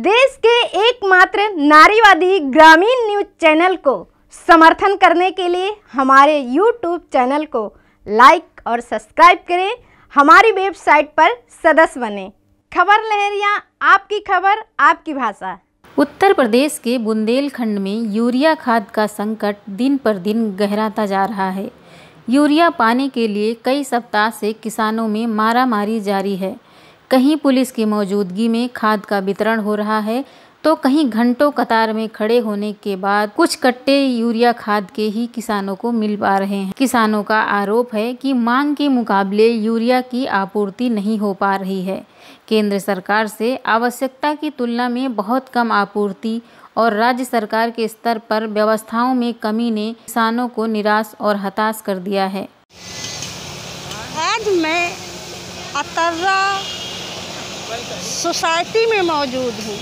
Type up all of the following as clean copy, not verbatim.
देश के एकमात्र नारीवादी ग्रामीण न्यूज चैनल को समर्थन करने के लिए हमारे YouTube चैनल को लाइक और सब्सक्राइब करें। हमारी वेबसाइट पर सदस्य बने। खबर लहरिया, आपकी खबर आपकी भाषा। उत्तर प्रदेश के बुंदेलखंड में यूरिया खाद का संकट दिन पर दिन गहराता जा रहा है। यूरिया पाने के लिए कई सप्ताह से किसानों में मारामारी जारी है। कहीं पुलिस की मौजूदगी में खाद का वितरण हो रहा है तो कहीं घंटों कतार में खड़े होने के बाद कुछ कट्टे यूरिया खाद के ही किसानों को मिल पा रहे हैं। किसानों का आरोप है कि मांग के मुकाबले यूरिया की आपूर्ति नहीं हो पा रही है। केंद्र सरकार से आवश्यकता की तुलना में बहुत कम आपूर्ति और राज्य सरकार के स्तर पर व्यवस्थाओं में कमी ने किसानों को निराश और हताश कर दिया है। आज मैं अतर्रा सोसाइटी में मौजूद हूँ।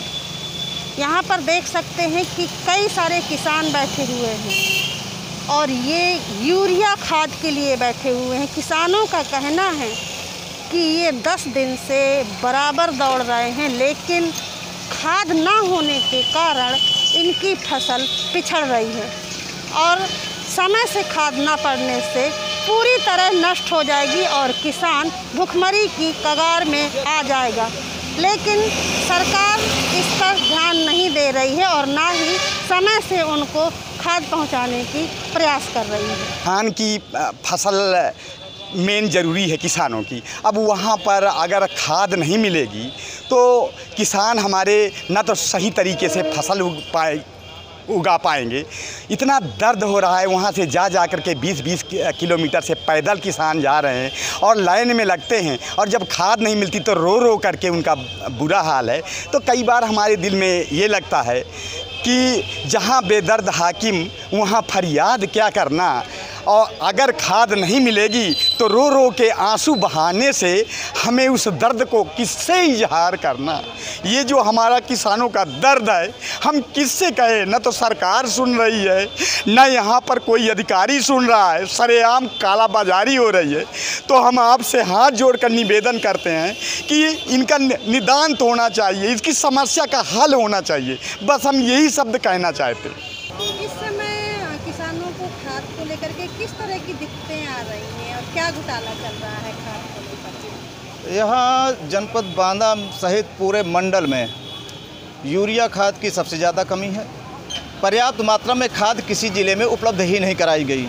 यहाँ पर देख सकते हैं कि कई सारे किसान बैठे हुए हैं और ये यूरिया खाद के लिए बैठे हुए हैं। किसानों का कहना है कि ये 10 दिन से बराबर दौड़ रहे हैं, लेकिन खाद ना होने के कारण इनकी फसल पिछड़ रही है और समय से खाद ना पड़ने से पूरी तरह नष्ट हो जाएगी और किसान भुखमरी की कगार में आ जाएगा। लेकिन सरकार इस पर ध्यान नहीं दे रही है और ना ही समय से उनको खाद पहुंचाने की प्रयास कर रही है। धान की फसल मेन ज़रूरी है किसानों की। अब वहाँ पर अगर खाद नहीं मिलेगी तो किसान हमारे न तो सही तरीके से फसल उगा पाएंगे। इतना दर्द हो रहा है, वहाँ से जा कर के 20-20 किलोमीटर से पैदल किसान जा रहे हैं और लाइन में लगते हैं और जब खाद नहीं मिलती तो रो रो करके उनका बुरा हाल है। तो कई बार हमारे दिल में ये लगता है कि जहाँ बेदर्द हाकिम वहाँ फरियाद क्या करना, और अगर खाद नहीं मिलेगी तो रो रो के आंसू बहाने से हमें उस दर्द को किससे इजहार करना। ये जो हमारा किसानों का दर्द है हम किससे कहें। न तो सरकार सुन रही है, न यहाँ पर कोई अधिकारी सुन रहा है, सरेआम कालाबाजारी हो रही है। तो हम आपसे हाथ जोड़कर निवेदन करते हैं कि इनका निदान तो होना चाहिए, इसकी समस्या का हल होना चाहिए। बस हम यही शब्द कहना चाहते हैं। इस समय किसानों को खाद को लेकर के किस तरह की दिक्कतें आ रही हैं और क्या घोटाला चल रहा है खाद को लेकर? यहाँ जनपद बांदा सहित पूरे मंडल में यूरिया खाद की सबसे ज़्यादा कमी है। पर्याप्त मात्रा में खाद किसी ज़िले में उपलब्ध ही नहीं कराई गई।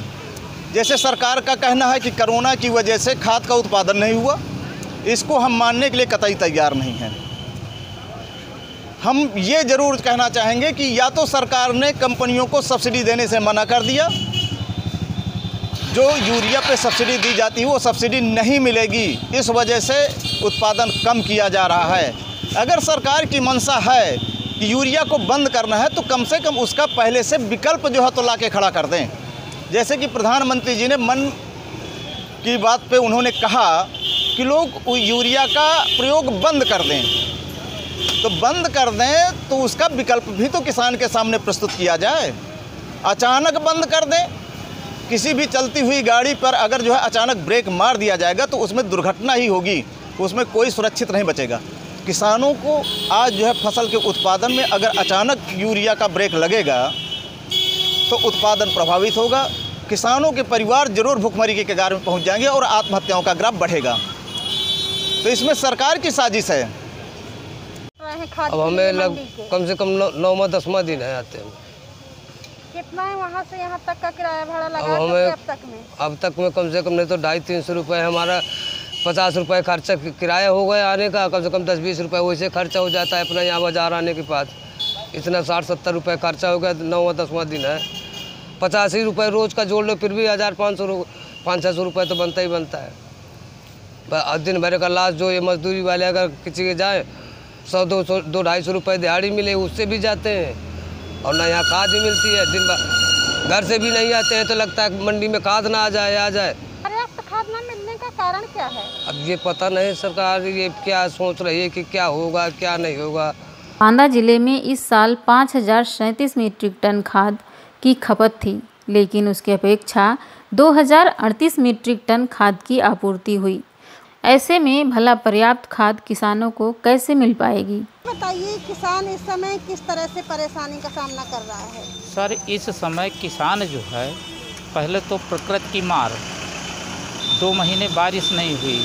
जैसे सरकार का कहना है कि कोरोना की वजह से खाद का उत्पादन नहीं हुआ, इसको हम मानने के लिए कतई तैयार नहीं हैं। हम ये ज़रूर कहना चाहेंगे कि या तो सरकार ने कंपनियों को सब्सिडी देने से मना कर दिया, जो यूरिया पे सब्सिडी दी जाती है वो सब्सिडी नहीं मिलेगी, इस वजह से उत्पादन कम किया जा रहा है। अगर सरकार की मंशा है कि यूरिया को बंद करना है तो कम से कम उसका पहले से विकल्प जो है तो ला के खड़ा कर दें। जैसे कि प्रधानमंत्री जी ने मन की बात पे उन्होंने कहा कि लोग यूरिया का प्रयोग बंद कर दें, तो बंद कर दें तो उसका विकल्प भी तो किसान के सामने प्रस्तुत किया जाए। अचानक बंद कर दें, किसी भी चलती हुई गाड़ी पर अगर जो है अचानक ब्रेक मार दिया जाएगा तो उसमें दुर्घटना ही होगी, उसमें कोई सुरक्षित नहीं बचेगा। किसानों को आज जो है फसल के उत्पादन में अगर अचानक यूरिया का ब्रेक लगेगा तो उत्पादन प्रभावित होगा। किसानों के परिवार जरूर भुखमरी के कगार में पहुँच जाएंगे और आत्महत्याओं का ग्राफ बढ़ेगा। तो इसमें सरकार की साजिश है। अब हमें कम से कम 9वां-10वां दिन है आते हैं। कितना है वहाँ से यहाँ तक का किराया भाड़ा लगा हमें अब तक में कम से कम नहीं तो 250-300 रुपये। हमारा 50 रुपये खर्चा किराया हो गया आने का, कम से कम 10-20 रुपये वैसे खर्चा हो जाता है अपना यहाँ बाजार आने के बाद। इतना 60-70 रुपये खर्चा हो गया। 9वां-10वां दिन है, 85 रुपये रोज़ का जोड़ लो फिर भी 1500-500 रुपये तो बनता ही बनता है। दिन भर का लास्ट जो ये मजदूरी वाले अगर किसी के जाए 100-200-250 रुपये दिहाड़ी मिले उससे भी जाते हैं और ना यहाँ खाद भी मिलती है। दिन भर घर से भी नहीं आते हैं तो लगता है मंडी में खाद ना आ जाए। पर्याप्त खाद ना मिलने का कारण क्या है? अब ये पता नहीं सरकार ये क्या सोच रही है कि क्या होगा क्या नहीं होगा। बांदा जिले में इस साल 5037 मीट्रिक टन खाद की खपत थी, लेकिन उसकी अपेक्षा 2038 मीट्रिक टन खाद की आपूर्ति हुई। ऐसे में भला पर्याप्त खाद किसानों को कैसे मिल पाएगी? बताइए, किसान इस समय किस तरह से परेशानी का सामना कर रहा है? सर, इस समय किसान जो है, पहले तो प्रकृति की मार, 2 महीने बारिश नहीं हुई,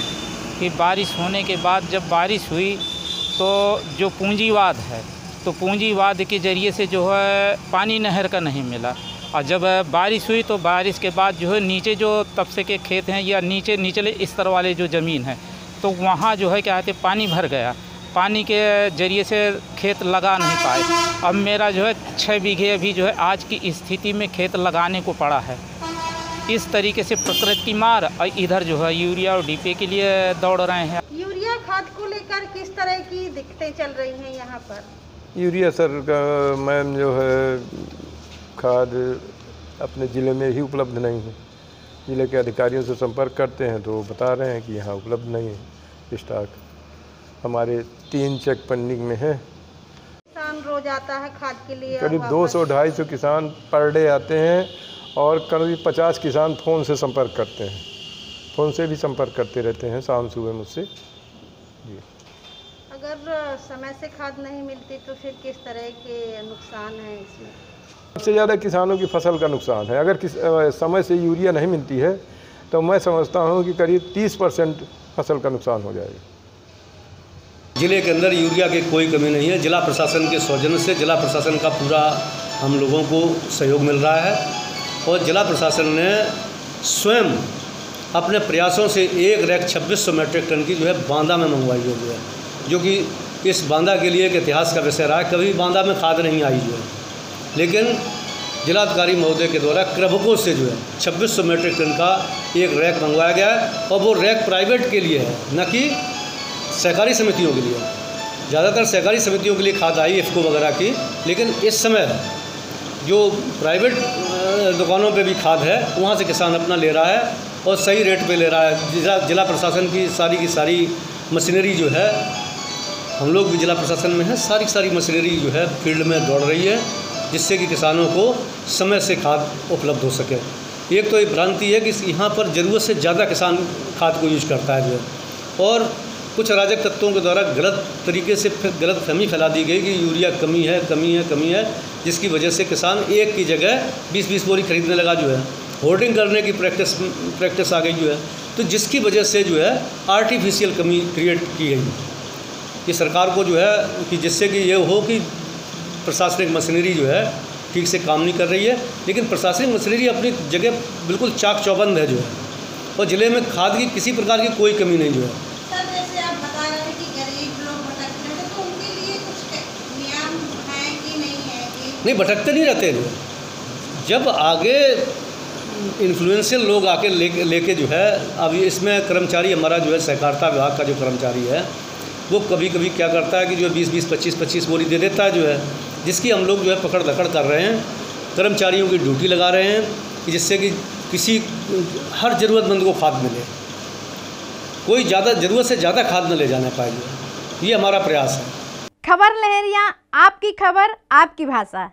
फिर बारिश होने के बाद जब बारिश हुई तो जो पूंजीवाद है, तो पूंजीवाद के ज़रिए से जो है पानी नहर का नहीं मिला, और जब बारिश हुई तो बारिश के बाद जो है नीचे जो तबसे के खेत हैं या निचले स्तर वाले जो ज़मीन है, तो वहाँ जो है क्या कहते पानी भर गया, पानी के ज़रिए से खेत लगा नहीं पाए। अब मेरा जो है 6 बीघे अभी जो है आज की स्थिति में खेत लगाने को पड़ा है। इस तरीके से प्रकृति की मार, और इधर जो है यूरिया और डीपी के लिए दौड़ रहे हैं। यूरिया खाद को लेकर किस तरह की दिक्कतें चल रही हैं यहाँ पर? यूरिया सर का मैम जो है खाद अपने ज़िले में ही उपलब्ध नहीं है। ज़िले के अधिकारियों से संपर्क करते हैं तो बता रहे हैं कि यहाँ उपलब्ध नहीं है स्टॉक। हमारे 3 चेक पेंडिंग में है। किसान रोज आता है खाद के लिए? करीब 200-250 किसान पर डे आते हैं और करीब 50 किसान फ़ोन से संपर्क करते हैं। फ़ोन से भी संपर्क करते रहते हैं शाम सुबह मुझसे जी। अगर समय से खाद नहीं मिलती तो फिर किस तरह के नुकसान हैं इसमें? सबसे ज़्यादा किसानों की फसल का नुकसान है। अगर समय से यूरिया नहीं मिलती है तो मैं समझता हूँ कि करीब 30% फसल का नुकसान हो जाएगा। ज़िले के अंदर यूरिया की कोई कमी नहीं है। जिला प्रशासन के सौजन्य से जिला प्रशासन का पूरा हम लोगों को सहयोग मिल रहा है, और जिला प्रशासन ने स्वयं अपने प्रयासों से एक रैक 2600 मीट्रिक टन की जो है बांदा में मंगवाई हुई है, जो कि इस बांदा के लिए एक इतिहास का विषय रहा है। कभी बांदा में खाद नहीं आई जो है, लेकिन जिलाधिकारी महोदय के द्वारा कृभकों से जो है 2600 मीट्रिक टन का एक रैक मंगवाया गया है, और वो रैक प्राइवेट के लिए है, न कि सहकारी समितियों के लिए। ज़्यादातर सहकारी समितियों के लिए खाद आई इफ़को वगैरह की, लेकिन इस समय जो प्राइवेट दुकानों पे भी खाद है वहाँ से किसान अपना ले रहा है और सही रेट पे ले रहा है। जिला प्रशासन की सारी मशीनरी जो है, हम लोग भी जिला प्रशासन में है, सारी मशीनरी जो है फील्ड में दौड़ रही है, जिससे कि किसानों को समय से खाद उपलब्ध हो सके। एक तो ये भ्रांति है कि यहाँ पर ज़रूरत से ज़्यादा किसान खाद को यूज करता है जो है, और कुछ अराजक तत्वों के द्वारा गलत तरीके से गलत फहमी फैला दी गई कि यूरिया कमी है, जिसकी वजह से किसान एक की जगह 20-20 बोरी खरीदने लगा जो है। होर्डिंग करने की प्रैक्टिस आ गई जो है, तो जिसकी वजह से जो है आर्टिफिशियल कमी क्रिएट की गई कि सरकार को जो है कि जिससे कि ये हो कि प्रशासनिक मशीनरी जो है ठीक से काम नहीं कर रही है, लेकिन प्रशासनिक मशीनरी अपनी जगह बिल्कुल चाक चौबंद है जो है, और ज़िले में खाद की किसी प्रकार की कोई कमी नहीं जो है। सर, जैसे आप बता रहे थे कि गरीब लोग भटकते हैं, तो उनके लिए कुछ नियम है कि नहीं है? नहीं, भटकते नहीं रहते जो। जब आगे इन्फ्लुएंशियल लोग आके लेके जो है, अभी इसमें कर्मचारी हमारा जो है सहकारिता विभाग का जो कर्मचारी है, वो कभी कभी क्या करता है कि जो 20-20, 25-25 बोरी दे देता है जो है, जिसकी हम लोग जो है पकड़ दकड़ कर रहे हैं, कर्मचारियों की ड्यूटी लगा रहे हैं कि जिससे कि किसी हर ज़रूरतमंद को खाद मिले, कोई ज़रूरत से ज़्यादा खाद न ले जाना पाए। ये हमारा प्रयास है। खबर लहरिया, आपकी खबर आपकी भाषा।